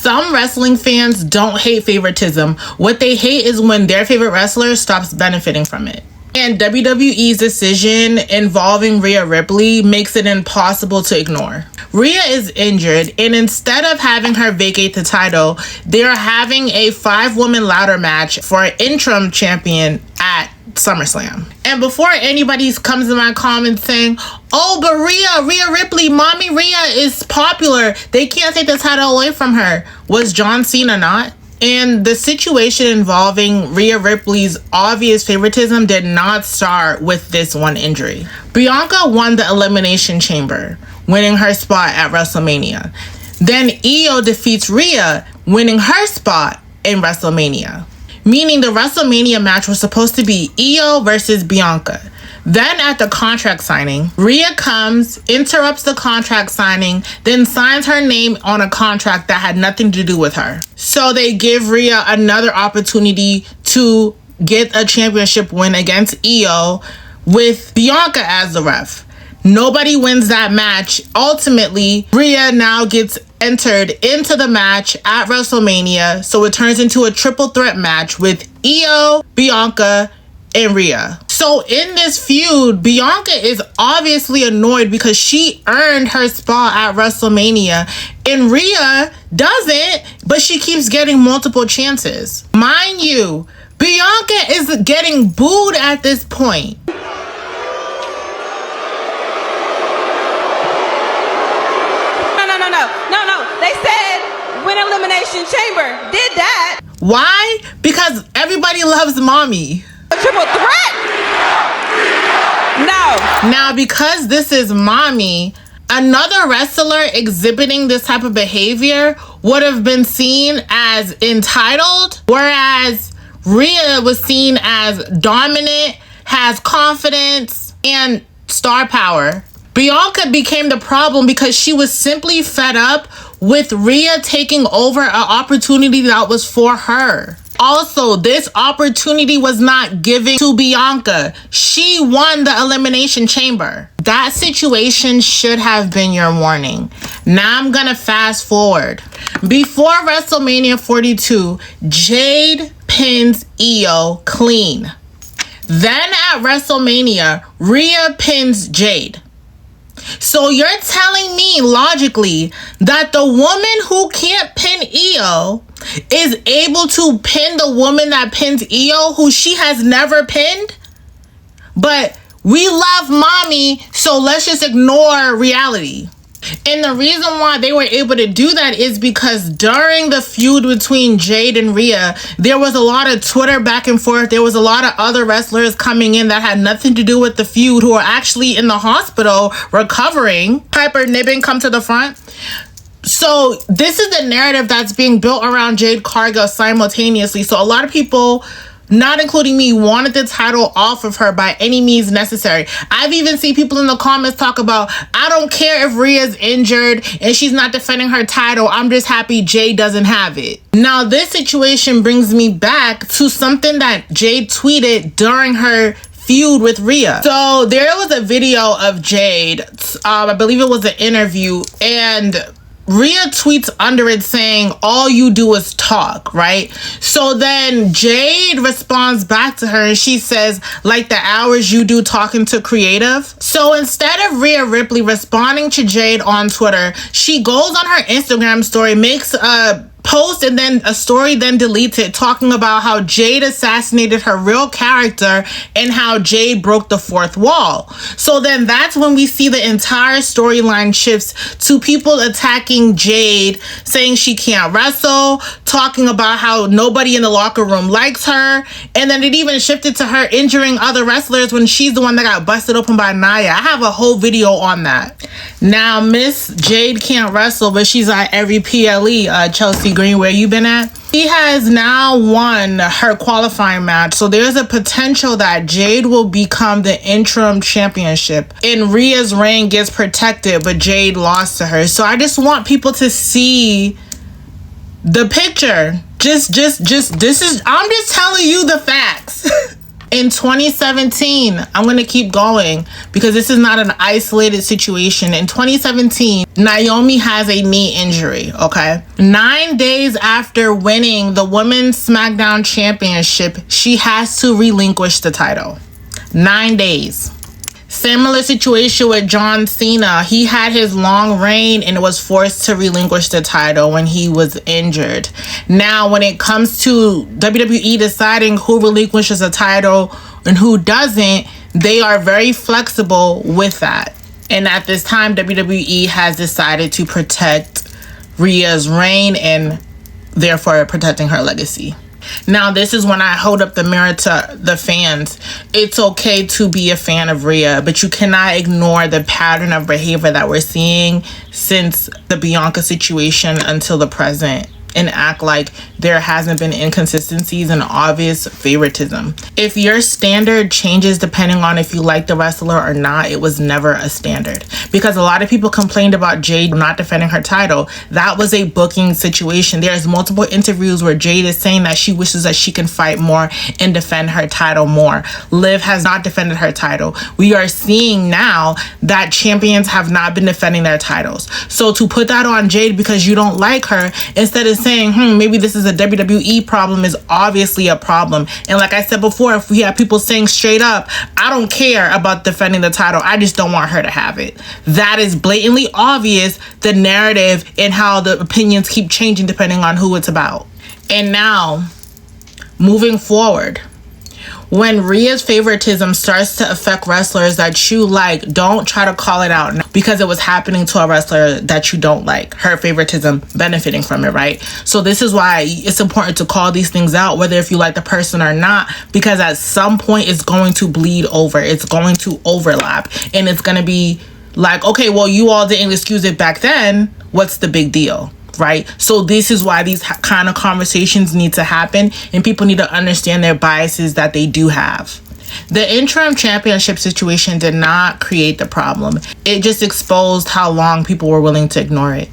Some wrestling fans don't hate favoritism. What they hate is when their favorite wrestler stops benefiting from it. And WWE's decision involving Rhea Ripley makes it impossible to ignore. Rhea is injured, and instead of having her vacate the title, they're having a 5-woman ladder match for an interim champion at SummerSlam. And before anybody comes in my comments saying, oh, but Rhea Ripley, mommy Rhea is popular, they can't take the title away from her. Was John Cena not? And the situation involving Rhea Ripley's obvious favoritism did not start with this one injury. Bianca won the Elimination Chamber, winning her spot at WrestleMania. Then Io defeats Rhea, winning her spot in WrestleMania. Meaning the WrestleMania match was supposed to be Io versus Bianca. Then at the contract signing, Rhea comes, interrupts the contract signing, then signs her name on a contract that had nothing to do with her. So they give Rhea another opportunity to get a championship win against Io with Bianca as the ref. Nobody wins that match. Ultimately, Rhea now gets entered into the match at WrestleMania, so it turns into a triple threat match with Io, Bianca, and Rhea. So in this feud, Bianca is obviously annoyed because she earned her spot at WrestleMania, and Rhea doesn't, but she keeps getting multiple chances. Mind you, Bianca is getting booed at this point. No. They said win Elimination Chamber. Did that. Why? Because everybody loves mommy. A triple threat? No. Now, because this is mommy, another wrestler exhibiting this type of behavior would have been seen as entitled, whereas Rhea was seen as dominant, has confidence, and star power. Bianca became the problem because she was simply fed up with Rhea taking over an opportunity that was for her. Also, this opportunity was not given to Bianca. She won the Elimination Chamber. That situation should have been your warning. Now I'm gonna fast forward. Before WrestleMania 42, Jade pins Io clean. Then at WrestleMania, Rhea pins Jade. So you're telling me logically that the woman who can't pin Io is able to pin the woman that pins Io, who she has never pinned? But we love mommy, so let's just ignore reality. And the reason why they were able to do that is because during the feud between Jade and Rhea, there was a lot of Twitter back and forth. There was a lot of other wrestlers coming in that had nothing to do with the feud who are actually in the hospital recovering. Piper Niven, come to the front. So this is the narrative that's being built around Jade Cargill simultaneously. So a lot of people, not including me, wanted the title off of her by any means necessary. I've even seen people in the comments talk about, I don't care if Rhea's injured and she's not defending her title. I'm just happy Jade doesn't have it. Now, this situation brings me back to something that Jade tweeted during her feud with Rhea. So there was a video of Jade, I believe it was an interview, and Rhea tweets under it saying, all you do is talk, right? So then Jade responds back to her and she says, like the hours you do talking to creative. So instead of Rhea Ripley responding to Jade on Twitter, she goes on her Instagram story, makes a post and then a story, then deletes it, talking about how Jade assassinated her real character and how Jade broke the fourth wall. So then that's when we see the entire storyline shifts to people attacking Jade, saying she can't wrestle, talking about how nobody in the locker room likes her, and then it even shifted to her injuring other wrestlers when she's the one that got busted open by Nia. I have a whole video on that. Now, Miss Jade can't wrestle, but she's at every PLE. Chelsea Green, where you been at? She has now won her qualifying match, so there's a potential that Jade will become the interim championship and Rhea's reign gets protected, but Jade lost to her. So I just want people to see the picture. I'm just telling you the facts. In 2017, I'm going to keep going because this is not an isolated situation. In 2017, Naomi has a knee injury, okay? 9 days after winning the Women's SmackDown Championship, she has to relinquish the title. 9 days. Similar situation with John Cena. He had his long reign and was forced to relinquish the title when he was injured. Now, when it comes to WWE deciding who relinquishes a title and who doesn't, they are very flexible with that. And at this time, WWE has decided to protect Rhea's reign and therefore protecting her legacy. Now, this is when I hold up the mirror to the fans. It's okay to be a fan of Rhea, but you cannot ignore the pattern of behavior that we're seeing since the Bianca situation until the present, and act like there hasn't been inconsistencies and obvious favoritism. If your standard changes depending on if you like the wrestler or not, it was never a standard. Because a lot of people complained about Jade not defending her title. That was a booking situation. There's multiple interviews where Jade is saying that she wishes that she can fight more and defend her title more. Liv has not defended her title. We are seeing now that champions have not been defending their titles. So to put that on Jade because you don't like her, instead of saying, maybe this is a WWE problem, is obviously a problem. And like I said before, if we have people saying straight up, I don't care about defending the title, I just don't want her to have it. That is blatantly obvious, the narrative and how the opinions keep changing depending on who it's about. And now, moving forward, when Rhea's favoritism starts to affect wrestlers that you like, don't try to call it out because it was happening to a wrestler that you don't like. Her favoritism benefiting from it, right? So this is why it's important to call these things out, whether if you like the person or not, because at some point it's going to bleed over. It's going to overlap. And it's going to be like, okay, well, you all didn't excuse it back then. What's the big deal? Right? So this is why these kind of conversations need to happen, and people need to understand their biases that they do have. The interim championship situation did not create the problem. It just exposed how long people were willing to ignore it.